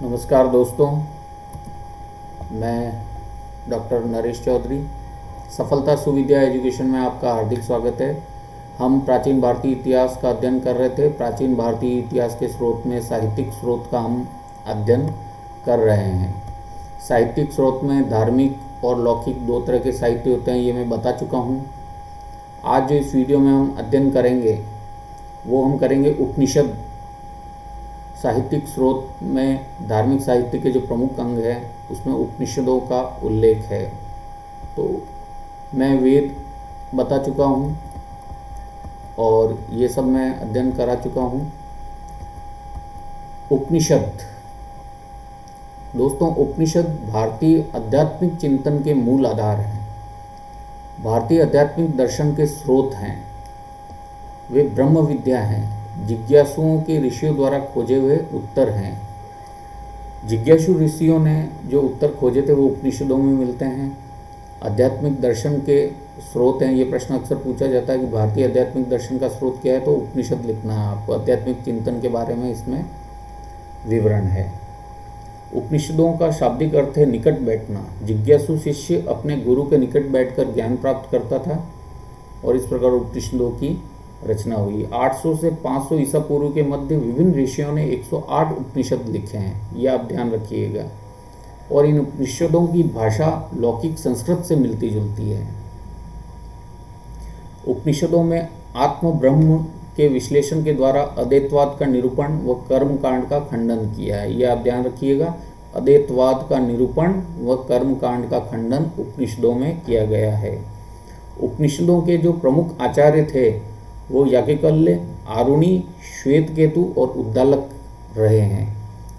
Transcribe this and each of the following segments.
नमस्कार दोस्तों, मैं डॉक्टर नरेश चौधरी। सफलता सुविद्या एजुकेशन में आपका हार्दिक स्वागत है। हम प्राचीन भारतीय इतिहास का अध्ययन कर रहे थे। प्राचीन भारतीय इतिहास के स्रोत में साहित्यिक स्रोत का हम अध्ययन कर रहे हैं। साहित्यिक स्रोत में धार्मिक और लौकिक दो तरह के साहित्य होते हैं, ये मैं बता चुका हूँ। आज जो इस वीडियो में हम अध्ययन करेंगे वो हम करेंगे उपनिषद। साहित्यिक स्रोत में धार्मिक साहित्य के जो प्रमुख अंग हैं उसमें उपनिषदों का उल्लेख है। तो मैं वेद बता चुका हूँ और ये सब मैं अध्ययन करा चुका हूँ। उपनिषद दोस्तों, उपनिषद भारतीय आध्यात्मिक चिंतन के मूल आधार हैं। भारतीय आध्यात्मिक दर्शन के स्रोत हैं। वे ब्रह्म विद्या हैं, जिज्ञासुओं के ऋषियों द्वारा खोजे हुए उत्तर हैं। जिज्ञासु ऋषियों ने जो उत्तर खोजे थे वो उपनिषदों में मिलते हैं। आध्यात्मिक दर्शन के स्रोत हैं। ये प्रश्न अक्सर पूछा जाता है कि भारतीय आध्यात्मिक दर्शन का स्रोत क्या है, तो उपनिषद लिखना है आपको। आध्यात्मिक चिंतन के बारे में इसमें विवरण है। उपनिषदों का शाब्दिक अर्थ है निकट बैठना। जिज्ञासु शिष्य अपने गुरु के निकट बैठकर ज्ञान प्राप्त करता था और इस प्रकार उपनिषदों की रचना हुई। 800 से 500 ईसा पूर्व के मध्य विभिन्न ऋषियों ने 108 उपनिषद लिखे हैं, यह आप ध्यान रखिएगा। और इन उपनिषदों की भाषा लौकिक संस्कृत से मिलती जुलती है। उपनिषदों में आत्म ब्रह्म के विश्लेषण के द्वारा अद्वैतवाद का निरूपण व कर्म कांड का खंडन किया है, यह आप ध्यान रखिएगा। अद्वैतवाद का निरूपण व कर्म कांड का खंडन उपनिषदों में किया गया है। उपनिषदों के जो प्रमुख आचार्य थे वो याज्ञवल्क्य, आरुणि, श्वेतकेतु और उद्दालक रहे हैं,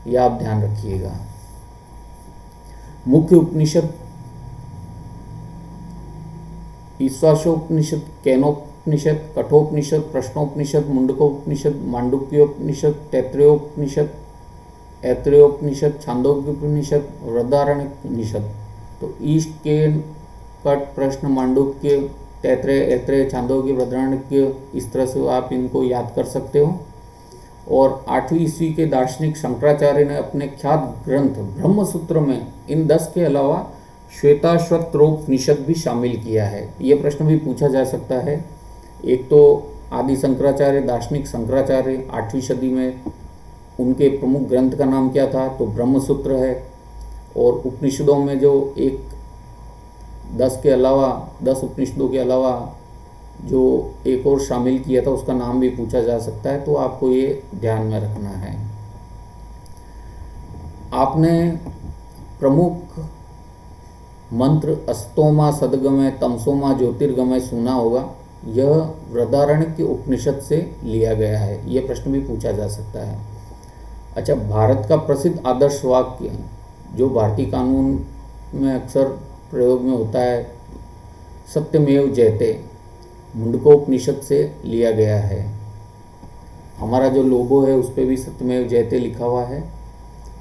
यह आप ध्यान रखिएगा। मुख्य उपनिषद ईशावास्योपनिषद, केनोपनिषद, कठोपनिषद, प्रश्नोपनिषद, मुंडकोपनिषद, मांडुक्योपनिषद, तैत्तिरीयोपनिषद, ऐतरेयोपनिषद, छांदोग्योपनिषद, बृहदारण्यकोपनिषद। तो ईश, केन, कट, प्रश्न, मांडुक्य, तैत्तिरीय, ऐतरेय, छांदोग्य, बृहदारण्यक, इस तरह से आप इनको याद कर सकते हो। और 8वीं ईस्वी के दार्शनिक शंकराचार्य ने अपने ख्यात ग्रंथ ब्रह्मसूत्र में इन 10 के अलावा श्वेताश्वत्रोपनिषद भी शामिल किया है। ये प्रश्न भी पूछा जा सकता है। एक तो आदि शंकराचार्य, दार्शनिक शंकराचार्य 8वीं सदी में, उनके प्रमुख ग्रंथ का नाम क्या था, तो ब्रह्मसूत्र है। और उपनिषदों में जो 10 उपनिषदों के अलावा जो एक और शामिल किया था उसका नाम भी पूछा जा सकता है, तो आपको ये ध्यान में रखना है। आपने प्रमुख मंत्र अस्तोमा सदगमय तमसोमा ज्योतिर्गमय सुना होगा। यह बृहदारण्यक उपनिषद से लिया गया है, यह प्रश्न भी पूछा जा सकता है। अच्छा, भारत का प्रसिद्ध आदर्श वाक्य जो भारतीय कानून में अक्सर प्रयोग में होता है, सत्यमेव जयते, मुंडकोपनिषद से लिया गया है। हमारा जो लोगो है उस पर भी सत्यमेव जयते लिखा हुआ है।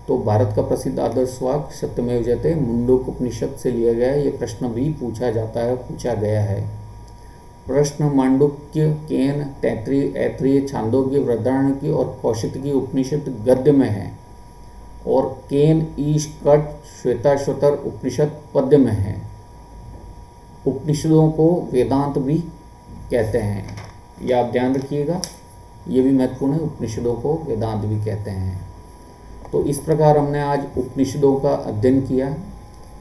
तो भारत का प्रसिद्ध आदर्श वाक्य सत्यमेव जयते मुंडकोपनिषद से लिया गया है। ये प्रश्न भी पूछा जाता है, पूछा गया है। प्रश्न मांडुक्य, केन, तैत्तिरीय, ऐतरेय, छांदोग्य, बृहदारण्यक और कौशितकी उपनिषद गद्य में है और केन, ईश, कट, श्वेताश्वतर उपनिषद पद्य में है। उपनिषदों को वेदांत भी कहते हैं, यह आप ध्यान रखिएगा। ये भी महत्वपूर्ण है, उपनिषदों को वेदांत भी कहते हैं। तो इस प्रकार हमने आज उपनिषदों का अध्ययन किया।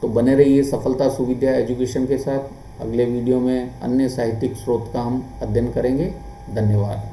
तो बने रहिए सफलता सुविद्या एजुकेशन के साथ। अगले वीडियो में अन्य साहित्यिक स्रोत का हम अध्ययन करेंगे। धन्यवाद।